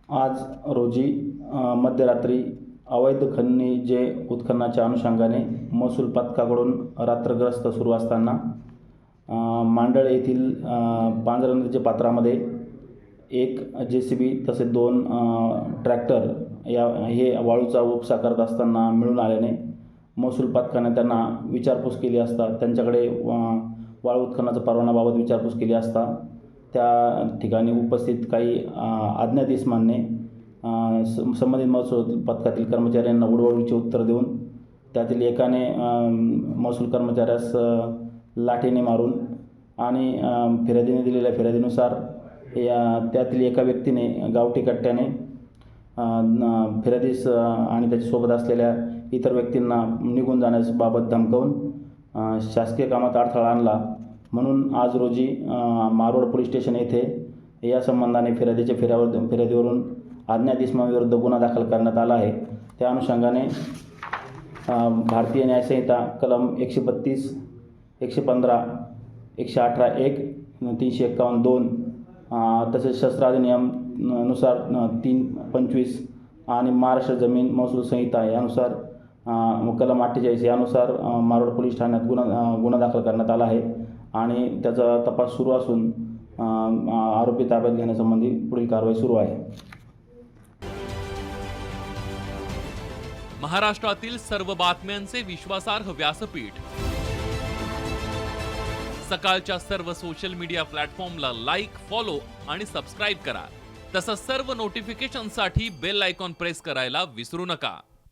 आज रोजी मध्यरात्री अवैध खनिजे उत्खननाच्या अनुषंगाने महसूल पथकाकडून रात्रग्रस्त सुरू असताना मांडळ येथील पांजरा नदीच्या पात्रामध्ये एक JCB तसेच 2 ट्रॅक्टर हे वाळूचा उपसा करत असताना मिळून आल्याने महसूल पथकाने त्यांना विचारपूस केली असता त्यांच्याकडे वाळू उत्खननाचा परवानाबाबत विचारपूस केली असता त्या ठिकाणी उपस्थित काही अज्ञात इसमांनी संबंधित महसूल पथकातील कर्मचाऱ्यांना उडवाउडवीची उत्तर देऊन त्यातील एकाने महसूल कर्मचाऱ्यास लाठीने मारून आणि फिर्यादीने दिलेल्या फिर्यादीनुसार त्यातील एका व्यक्तीने गावठी कट्ट्याने फिर्यादीस आणि त्याच्यासोबत असलेल्या इतर व्यक्तींना निघून जाण्याबाबत धमकावून शासकीय कामात अडथळा आणला। म्हणून आज रोजी मारोड पोलीस स्टेशन येथे या संबंधाने फिर्यादीच्या फिर्यादीवरून अज्ञात इसमाविरुद्ध गुन्हा दाखल करण्यात आला आहे। त्या अनुषंगाने भारतीय न्याय संहिता कलम 132, 115, 118(1), 351(2) तसेच शस्त्र अधिनियम नुसार 325 आणि महाराष्ट्र जमीन महसूल संहिता यानुसार कलम 48 यानुसार मारोड पोलीस ठाण्यात गुन्हा दाखल करण्यात आला आहे आणि त्याचा तपास सुरू असून आरोपी ताब्यात घेण्यासंबंधी पुढील कारवाई सुरू आहे। महाराष्ट्रातील सर्व बातम्यांचे विश्वासार्ह व्यासपीठ सकाळच्या सर्व सोशल मीडिया प्लॅटफॉर्मला लाईक, फॉलो आणि सबस्क्राईब करा। तसंच सर्व नोटिफिकेशनसाठी बेल आयकॉन प्रेस करायला विसरू नका।